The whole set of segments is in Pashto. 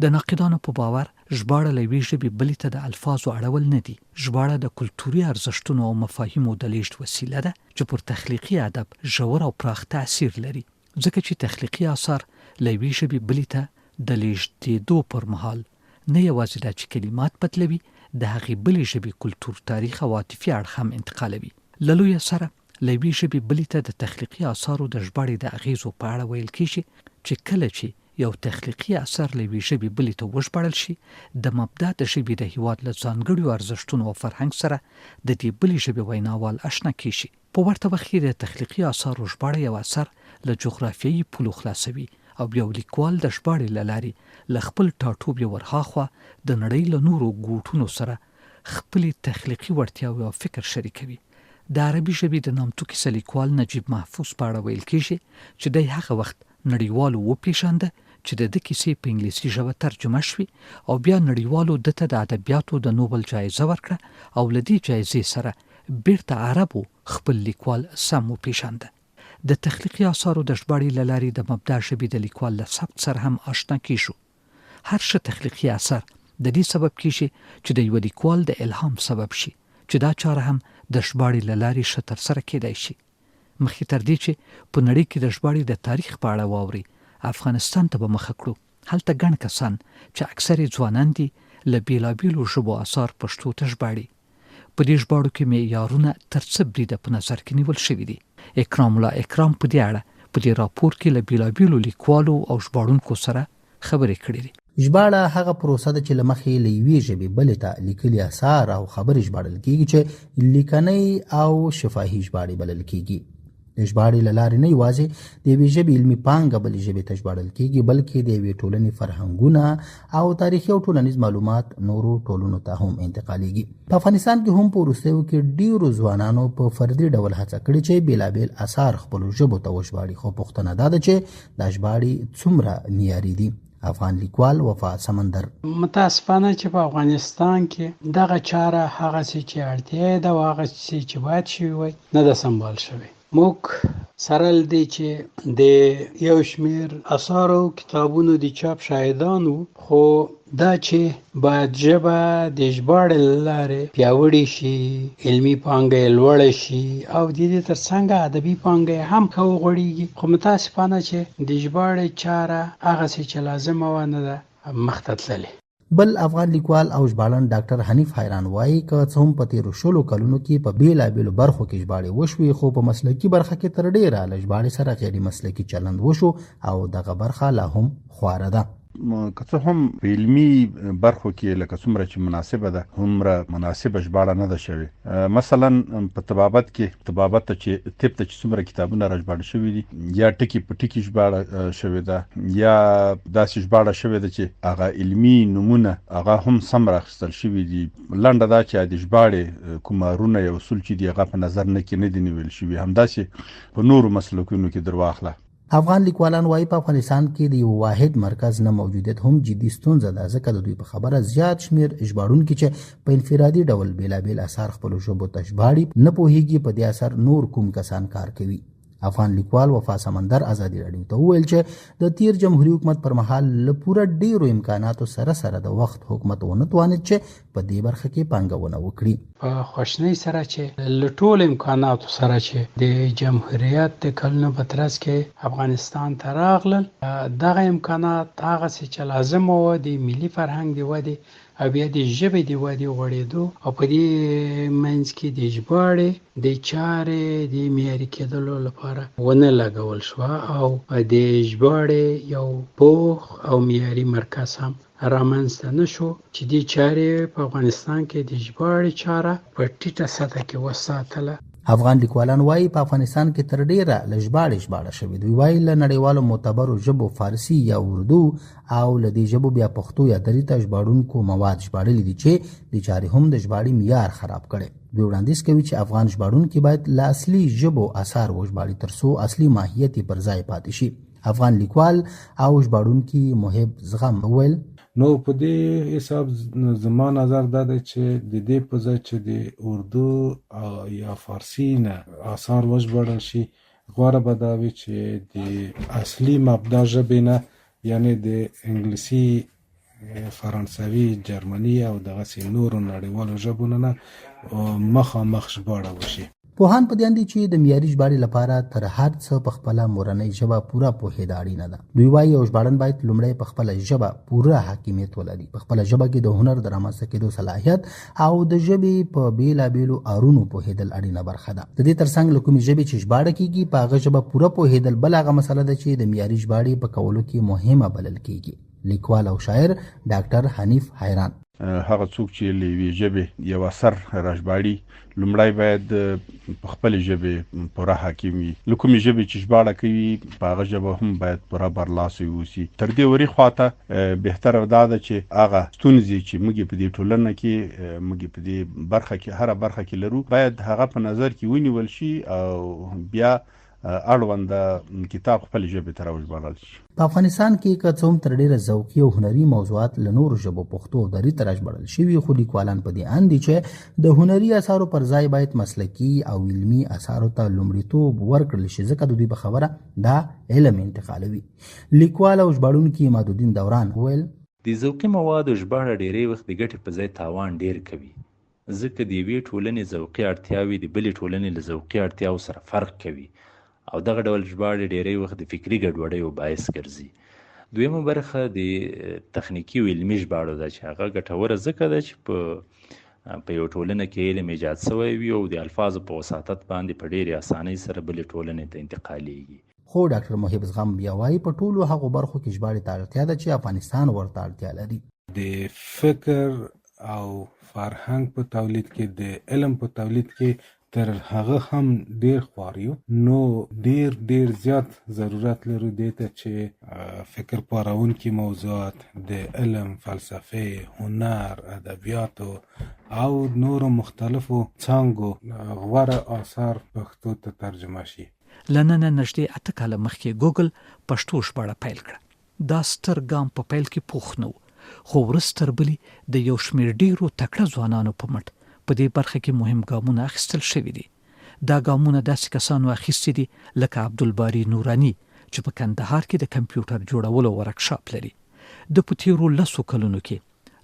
د ناقدانو په باور ژباړه له یوې ژبې بلې ته د الفاظو اړول نه دي. ژباړه د کلتوري ارزښتونو او مفاهیمو د لیږد وسیله ده چې پر تخلیقي ادب ژور او پراخ تاثیر لري، ځکه چې تخلیقي آثار له یوې ژبې بلې ته د لیږدېدو پر مهال نه یوازې دا چې کلمات بدلوي، د هغې بلې ژبې کلتور، تاریخ او عاطفي اړخ هم انتقالوي. له لویه سره له یوې ژبې بلې ته د تخلیقي آثارو د ژباړې د اغیزو په اړه ویل کېږي چې کله چې یو تخلیقي اثر له یوې ژبې بلې ته وژباړل شي، د مبدا د ژبې د هیواد له ځانګړو ارزښتونو او فرهنګ سره د دې بلې ژبې ویناوال آشنا کېږي. په ورته وخت کې د تخلیقي آثارو ژباړه یو اثر له جغرافیایي پولو خلاصوي او یو لیکوال د ژباړې له لارې له خپل ټاټوبي ورهاخوا د نړۍ له نورو ګوټونو سره خپلې تخلیقي وړتیاوې او فکر شریکوي. د عربي ژبې د نامتو کیسه لیکوال نجیب محفوظ په اړه ویل کېږي چې دی هغه وخت نړیوالو وپېژانده چې د ده کیسې په انګلیسي ژبه ترجمه شوي او بیا نړیوالو ده ته د ادبیاتو د نوبل جایزه ورکړه او له دې جایزې سره بیرته عربو خپل لیکوال سم وپېژانده. د تخلیقي آثارو د ژباړې له لارې د مبدا ژبې د لیکوال له ثبت سره هم آشنا کېږو. هر ښه تخلیقي اثر د دې سبب کېږي چې د یو لیکوال د الهام سبب شي، چې دا چاره هم د ژباړې له لارې ښه ترسره کېدای شي. مخکې تر دې چې په نړۍ کې د ژباړې د تاریخ په اړه واوري، افغانستان ته به مخه کړو. هلته ګڼ کسان چې اکثر ځوانان دي له بېلابېلو ژبو آثار پښتو ته ژباړي. په دې ژباړو کې معیارونه تر څه بریده په نظر کې نیول شوي دي. اکرام الله اکرام په دې اړه په دې راپور کې له بېلابېلو لیکوالو او ژباړونکو سره خبرې کړې دي. ژباړه هغه پروسه ده چې له مخې له یوې ژبې بلې ته لیکلي اثار او خبرې ژباړل کېږي چې لیکنۍ او شفاهي ژباړې بلل کېږي. د ژباړې له لارې نه یوازې د یوې ژبې علمي پانګه بلې ژبې ته ژباړل کېږي، بلکې د یوې ټولنې فرهنګونه او تاریخي او ټولنیز معلومات نورو ټولنو ته هم انتقالېږي. په افغانستان کې هم په وروستیو کې ډېرو ځوانانو په فردي ډول هڅه کړې چې بېلابېل اثار خپلو ژبو ته وژباړي، خو پوښتنه دا ده چې دا ژباړې څومره معیاري دي. افغان لیکوال وفا سمندر: متاسفانه چې په افغانستان کې دغه چاره هغه چې اړتیا ده او هغه چې باید شوی وای نه ده سمبال شوی. موږ سره لدی چې د یو شمیر اثار او کتابونو د چاپ شاهدان وو، خو دا چې باید ژبه د ژباړې له لارې پیاوړې شي، علمي پانګه یې لوړه شي او د دې تر څنګ ادبي پانګه یې هم ښه وغوړېږي، خو متاسفانه چې د ژباړې چاره هغسې چې لازمه وه نه ده مخته تللې. بل افغان لیکوال او ژباړن ډاکټر حنیف حیران وایي که څه هم په تېرو 20 کلونو کې په بېلابېلو برخو کې ژباړې وشوې، خو په مسلکي برخه کې تر ډېره له ژباړې سره غیر مسلکي چلند وشو او دغه برخه لا هم خواره ده. که څه هم په علمي برخو کې لکه څومره چې مناسبه ده هومره مناسبه ژباړه نه ده شوې. مثلا په طبابت کې طبابت ته چې طب ته چې څومره کتابونه را ژباړل شوي دي، یا ټکي په ټکي ژباړه شوې ده، یا داسې ژباړه شوې ده چې هغه علمي نومونه هغه هم سم راخیستل شوي دي. لنډه دا چې د ژباړې کوم اړونه یا اصول چې دي هغه په نظر نه کې نه دي نیول شوي. همداسې په نورو مسلکونو کې درواخله. افغان لیکوالان وایي په افغانستان کې د یو واحد مرکز نه موجودیت هم جدي ستونزه ده، ځکه د دوی په خبره زیات شمیر ژباړونکي چې په انفرادي ډول بېلابېل اثار خپلو ژبو ته ژباړي نه پوهېږي په دې اثر نور کوم کسان کار کوي. افغان لیکوال وفا سمندر ازادي راډیو ته وویل چې د تیر جمهوریت حکومت پر مهال له پوره ډیرو امکاناتو سره د وخت حکومت ونه توانید چې په دې برخه کې پانګونه وکړي. په خوشنۍ سره چې له ټولو امکاناتو سره چې د جمهوریت د کلونو په ترڅ کې افغانستان ته راغلل، دغه امکانات هغسې چې لازم وو د ملي فرهنګ د ودې او بیا د ژبې د ودې غوړېدو او په دې منځ کې د ژباړې د چارې د معیاري کېدلو لپاره ونه لګول شوه او د ژباړې یو پوخ او معیاري مرکز هم رامنځته نه شو چې دې چارې په افغانستان کې د ژباړې چاره په ټیټه سطح کې وساتله. افغان لیکوالان وایي په افغانستان کې تر ډیره له ژباړې شوې. دوی وایي له نړیوالو معتبرو ژبو فارسي یا اردو او له دې ژبو بیا پښتو یا دري ته ژباړونکو مواد ژباړلي دي چې د چارې هم د ژباړې معیار خراب کړي. دوی وړاندیز کوي چې افغان ژباړونکي باید له اصلي ژبو اثار وژباړي ترڅو اصلي ماهیت یې پر ځای پاتې شي. افغان لیکوال او ژباړونکي محب زغم وویل: نو په دې حساب زما نظر دا دی چې د دې په ځای چې د اردو یا فارسي نه آثار وژباړل شي، غوره به دا وي چې د اصلي مبدا ژبې نه، یعنی د انګلیسي فرانسوي، جرمني او دغسې نورو نړیوالو ژبو نه مخامخ ژباړه وشي. پوهان په دې اند دي چې د معیاري ژباړې لپاره تر هر څه په خپله مورنۍ ژبه پوره پوهېدا اړینه ده. دوی وایي یو ژباړن باید لومړی په خپله ژبه پوره حاکمیت ولري، په خپله ژبه کې د هنر د رامنځته کېدو صلاحیت او د ژبې په بېلابېلو اړونو پوهېدل اړینه برخه ده. د دې ترڅنګ له کومې ژبې چې ژباړه کېږي په هغه ژبه پوره پوهېدل بل هغه مسله ده چې د معیاري ژباړې په کولو کې مهمه بلل کېږي. لیکوال او شاعر ډاکټر حنیف حیران: هغه څوک چې له یوې ژبې یو اثر راژباړي لومړی باید په خپلې ژبې پوره حاکم وي. له کومې ژبې چې ژباړه کوي په هغه ژبه هم باید پوره برلاسی واوسي. تر دې ورې خواته بهتره دا ده چې هغه ستونزې چې موږ په دې ټولنه کې موږ په دې برخه کې هره برخه کې لرو باید هغه په نظر کې ونیول شي او بیا اړوند کتاب خپل ژبې ته راوژباړل شي. په افغانستان کې که څه هم تر ډېره ذوقي او هنري موضوعات له نورو ژبو پښتو او دري ته راژباړل شوي، خو لیکوالان په دې اند دي چې د هنري اثارو پر ځای باید مسلکي او علمي اثارو ته لومړیتوب ورکړل شي، ځکه د دوی په خبره دا علم انتقالوي. لیکوال او ژباړونکي مادودین دوران وویل: د ذوقي موادو ژباړه ډېری وخت د ګټې په ځای تاوان ډېر کوي، ځکه د یوې ټولنې ذوقي اړتیاوې د بلې ټولنې له ذوقي اړتیاو سره فرق کوي او دغه ډول ژباړې ډېری وخت د فکري ګډوډیو باعث ګرځي. دویمه برخه د تخنیکي او علمي ژباړو ده چې هغه ګټوره ځکه ده چې په یو ټولنه کې علم ایجاد شوی وي او د الفاظو په وساطت باندې په ډېرې اسانۍ سره بلې ټولنې ته انتقالېږي. خو ډاکټر محب زغم بیا وایي په ټولو هغو برخو کې ژباړې ته اړتیا ده چې افغانستان ورته اړتیا لري. د فکر او فرهنګ په تولید کې، د علم په تولید کې تر هغه هم ډیر خوار یو، نو ډیر زیات ضرورت لرو دې ته چې فکر پارونکي موضوعات د علم، فلسفه، هنر، ادبیاتو او نورو مختلفو څانګو غوره آثار پښتو ته ترجمه شي. لننه نږدې 8 کاله مخکې ګوګل پښتو ژباړه پیل کړه. دا ستر ګام په پیل کې پوخ نه و، خو وروسته بلی د یو شمېر ډیرو تکړه ځوانانو په مټ په دې برخه کې مهم ګامونه اخیستل شوي دي. دا ګامونه داسې کسانو اخیستي دي لکه عبدالباري نوراني چې په کندهار کې د کمپیوټر جوړولو ورکشاپ لري. د په تېرو 10 کلونو کې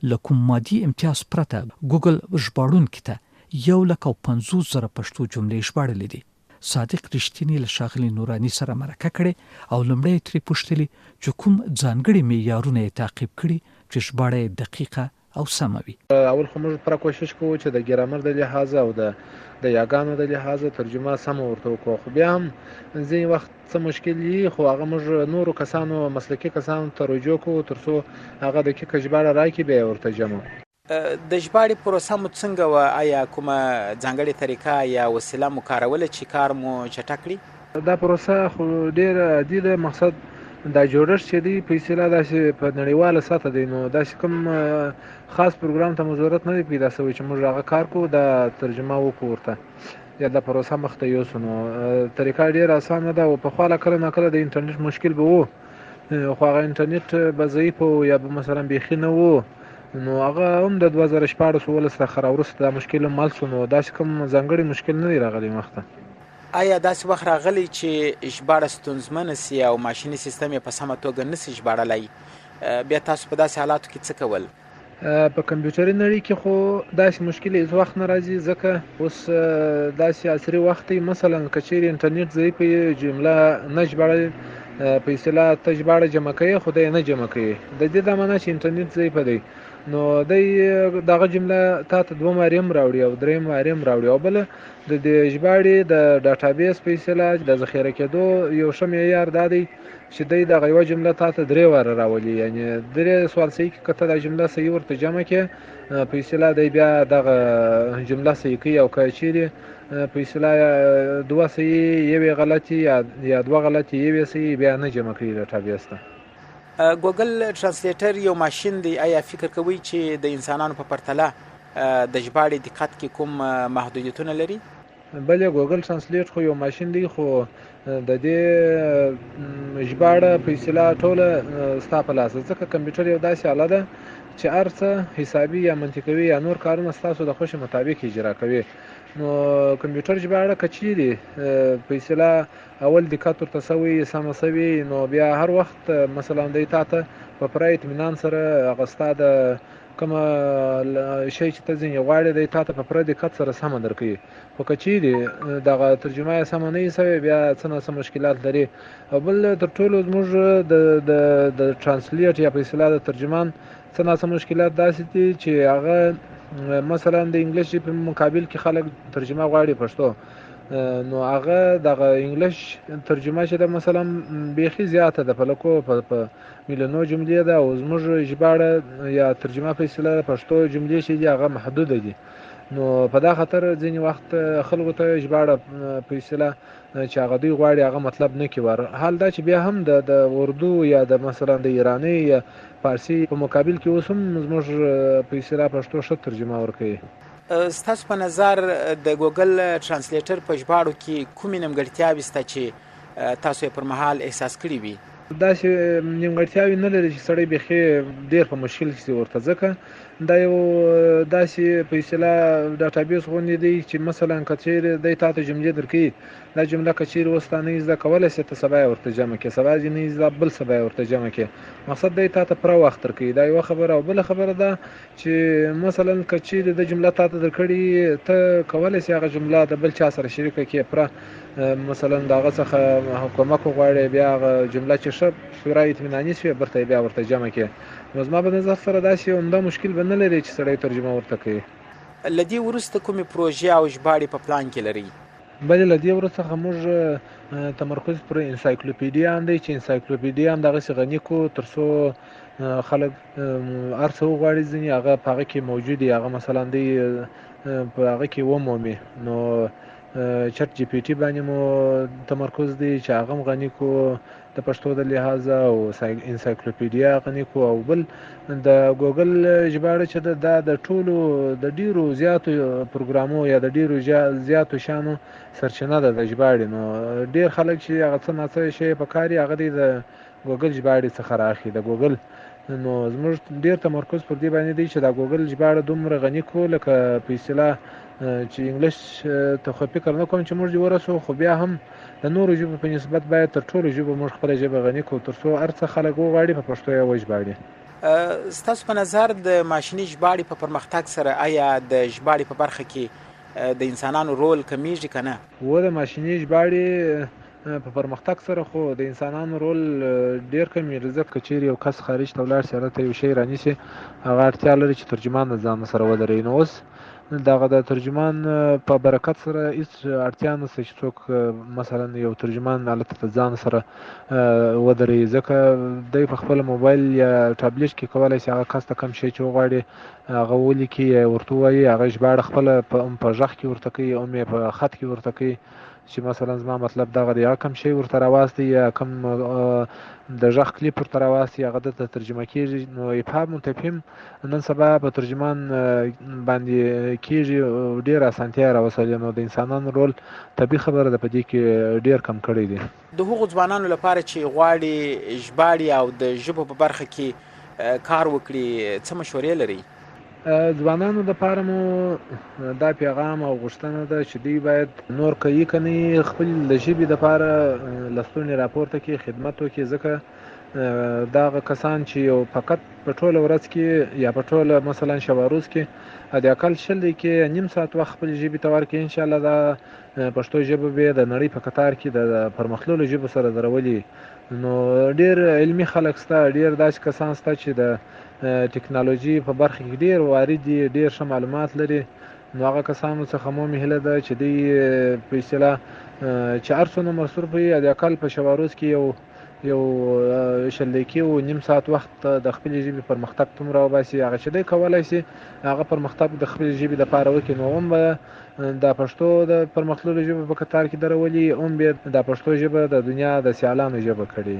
له کوم مادي امتیاز پرته ګوګل ژباړونکي ته 150,000 پښتو جملې ژباړلې دي. صادق رښتینی له ښاغلي نوراني سره مرکه کړې او لومړی ترې پوښتلي چې کوم ځانګړي معیارونه یې تعقیب کړي چې ژباړه یې دقیقه او سمه وي. اول خو موږ پوره کوشش کوو چې د ګرامر د لحاظه او د یاګانو د لحاظه ترجمه سمه ورته وکړو، خو بیا هم ځینې وخت څه مشکل وي، خو هغه موږ نورو کسانو، مسلکي کسانو ته رجوع کوو تر څو هغه دقیقه ژباړه راکړي، بیا یې ورته جمع. د ژباړې پروسه مو څنګه وه؟ آیا کومه ځانګړې طریقه یا وسیله مو کاروله چې کار مو چټک کړي؟ دا پروسه خو ډېره عادي ده. مقصد دا جوړښت چې دی په اصطلاح داسې په نړیواله سطحه دی، نو داسې کوم خاص پروګرام ته مو ضرورت نه دی پیدا شوی چې موږ هغه کار کوو، دا ترجمه وکړو ورته یا دا پروسه مخته یوسو. نو طریقه ډېره اسانه ده او پخوا کله ناکله د انټرنیټ مشکل به و، خو هغه انټرنیټ به ضعیف و یا به مثلا بیخي نه و، نو هغه هم د 2014-15 څخه راوروسته دا مشکل هم حل شو. نو داسې کوم ځانګړی مشکل نه دی راغلی مخته. آیا داسې وخت راغلی چې ژباړه ستونزمنه سي او ماشیني سیستم یې په سمه توګه نسي ژباړلی، بیا تاسو په داسې حالاتو کې څه کول؟ په کمپیوټري نړۍ کې خو داسې مشکل هیڅ وخت نه راځي، ځکه اوس داسې عصري وخت دی. مثلا که چیرې انټرنیټ ضعیف وي، جمله نه ژباړل په اصطلاح ته ژباړه جمع کوي، خو دی نه جمع کوي. د دې دا معنا چې انټرنیټ ضعیفه دی، نو دی دغه جمله تا ته 2 ماریم راوړي او 3 ماریم راوړي، او بل د دې ژباړې د ډاټابیس په اصطلاح د ذخیره کېدو یو ښه معیار دا دی چې دی دغه یوه جمله تا ته 3 واره راولي، یعنی 3 سوال صحیح کې که ته دا جمله صحیح ورته جمع کړې په اصطلاح دی بیا دغه جمله صحیح کوي، او که چیرې په اصطلاح 2 صحیح یوې غلطي یا 2 غلطي یوې صحیح بیا نه جمع کوي ډاټابیس ته. ګوګل ترانسلیټر یو ماشین دی، آیا فکر کوئ چې د انسانانو په پرتله د ژباړې دقت کې کوم محدودیتونه لري؟ بله ګوګل ترانسلیټ خو یو ماشین دی، خو د دې ژباړه په اصطلاح ټوله ستا په لاس ده، ځکه کمپیوټر یو داسې آله ده چې هر څه حسابي یا منطقوي یا نور کارونه ستاسو د خوښې مطابق اجرا کوي. نو کمپیوټر ژباړه که چیرې په اصطلاح اول دقت ورته سوی سمه سوي نو بیا هر وخت مثلا دی تا ته په پوره اطمینان سره هغه ستا د کومه شی چې ته ځینې غواړې دی تا ته په پوره دقت سره سمه درکوي خو که چیرې دغه ترجمه یې سمه نه وي سوې بیا څه نه څه مشکلات لري او بل تر ټولو زموږ د ټرانسلیټ یا په اصطلاح د ترجمان څه نه څه مشکلات داسې دي چې هغه مثلا د انګلیش په مقابل کې خلک ترجمه غواړي پښتو نو هغه دغه انګلیش ترجمه چې ده مثلا بیخي زیاته ده په لکو په میلیونو جملې ده او زموږ ژباړه یا ترجمه په اصطلاح پښتو جملې چې دي هغه محدوده دي نو په دا خاطر ځینې وخت خلکو ته ژباړه په اصطلاح چې هغه دوی غواړي هغه مطلب نه کوي حال دا چې بیا هم د اردو یا د مثلا د ایرانی یا فارسی په مقابل کې اوس هم زموږ په اصطلاح پښتو ښه ترجمه ورکوي. ستاسو په نظر د ګوګل ترانسلیټر په ژباړو کې کومې نیمګړتیاوې شته چې تاسو یې پر مهال احساس کړي وي؟ داسې نیمګړتیاوې نه لري چې سړی بیخي ډېر په مشکل کې ورته ځکه دا یو داسې په اصطلاح ډاټابیس غوندې دی چې مثلا که چیرې دی تا ته جملې درکوي دا جمله که چیرې اوس تا نه زده کولی شې ته سبا یې ورته جمع کړې سبا دې نه زده بل سبا یې ورته جمع کړې مقصد دی تا ته پوره وخت درکوي دا یوه خبره او بله خبره ده چې مثلا که چیرې د جمله تا ته درکړي ته کولی شې هغه جمله د بل چا سره شریکه کړې پوره مثلا د هغه څخه کومک وغواړې بیا هغه جمله چې ښه پوره اطمیناني شوې بیرته یې بیا ورته جمع کړې نو زما په نظر سره داسې عمده مشکل به نه لري چې سړی ترجمه ورته کوي. له دې وروسته کومې پروژې او ژباړې په پلان کې لرئ؟ بلې له دې وروسته موږ تمرکز پر انسایکلوپیډیا هم دی چې انسایکلوپیډیا هم دغسې غني کړو تر څو خلک هر څه وغواړي ځینې هغه په هغه کې موجود وي هغه مثلا دی په هغه کې ومومي نو چټ جی پی ټي باندې مو تمرکز دی چې هغه هم غني کړو د پښتو د لحاظه او انسایکلوپیډیا غني کړو او بل د ګوګل ژباړه چې ده دا د ټولو د ډیرو زیاتو پروګرامو یا د ډیرو زیاتو شیانو سرچینه ده د ژباړې نو ډیر خلک چې هغه څه نه څه شی په کار یې هغه دی د ګوګل ژباړې څخه رااخلي د ګوګل نو زموږ ډیر تمرکز پر دې باندې دی چې د ګوګل ژباړه دومره غني کړو لکه په اصطلاح چې انګلیش ته خو فکر نه کوم چې موږ دې ورسو خو بیا هم د نورو ژبو په نسبت باید تر ټولو ژبو موږ خپله ژبه غني کړو تر څو هر څه خلک وغواړي په پښتو یې وژباړي. ستاسو په نظر د ماشیني ژباړې په پرمختګ سره آیا د ژباړې په برخه کې د انسانانو رول کمیږي که نه؟ و د ماشیني ژباړې په پرمختګ سره خو د انسانانو رول ډیر کمیږي ځکه که چیرې یو کس خارج ته ولاړ شي هلته یو شی رانیسي هغه اړتیا لري چې ترجمان د ځان سره ودروي نو اوس دغه د ترجمان په برکت سره هیڅ اړتیا نشته چې څوک مثلا یو ترجمان هلته د ځان سره ودروي ځکه دی په خپل موبایل یا ټابلیټ کې کولی شي هغه کس ته کوم شی چې وغواړي هغه ولیکي یا ورته ووایي هغه ژباړه خپله په غږ کې ورته کوي هم یې په خط کې ورته کوي چې مثلا زما مطلب دغه دی هغه کوم شی ورته راواستي یا کوم د غږ کلیپ ورته راواستي هغه دلته ترجمه کېږي نو ابهام متفهم نن سبا په ترجمان باندې کېږي ډېره اسانتیا یې راوستلې نو د انسانانو رول طبیعي خبره ده په دې کې ډېر کم کړی دی. د هغو ځوانانو لپاره چې غواړي ژباړې او د ژبو په برخه کې کار وکړي څه مشورې لرئ؟ ځوانانو لپاره مو دا پیغام او غوښتنه ده چې دوی باید نور کوي که نه خپل د ژبې دپاره لستوڼي راپورته کړي خدمت وکړي ځکه دغه کسان چې یو فقط په ټوله ورځ کې یا په ټوله مثلا شبه روز کې د اقل 20 دقیقې نیم ساعت وخت خپل ژبې ته ورکړي انشاءالله دا پښتو ژبه به د نړۍ په قطار کې د پرمختللو ژبو سره درولي نو ډېر علمي خلک شته ډېر داسې کسان شته چې د ټکنالوژي په برخه کې ډېر وارد دي ډېر ښه معلومات لري نو هغه کسانو څخه مو هیله ده چې دوی په اصطلاح چې هر څومره مصروف وي د اقل په شبه روز کې یو 20 دقیقې او نیم ساعت وخت د خپلې ژبې پرمختګ دومره وباسي هغه چې دی کولی شي هغه پرمختګ د خپلې ژبې دپاره وکړي نو هم به د پښتو د پرمختللو ژبو په قطار کې درولي هم بیا د پښتو ژبه د دنیا د سیالانو ژبه کړي.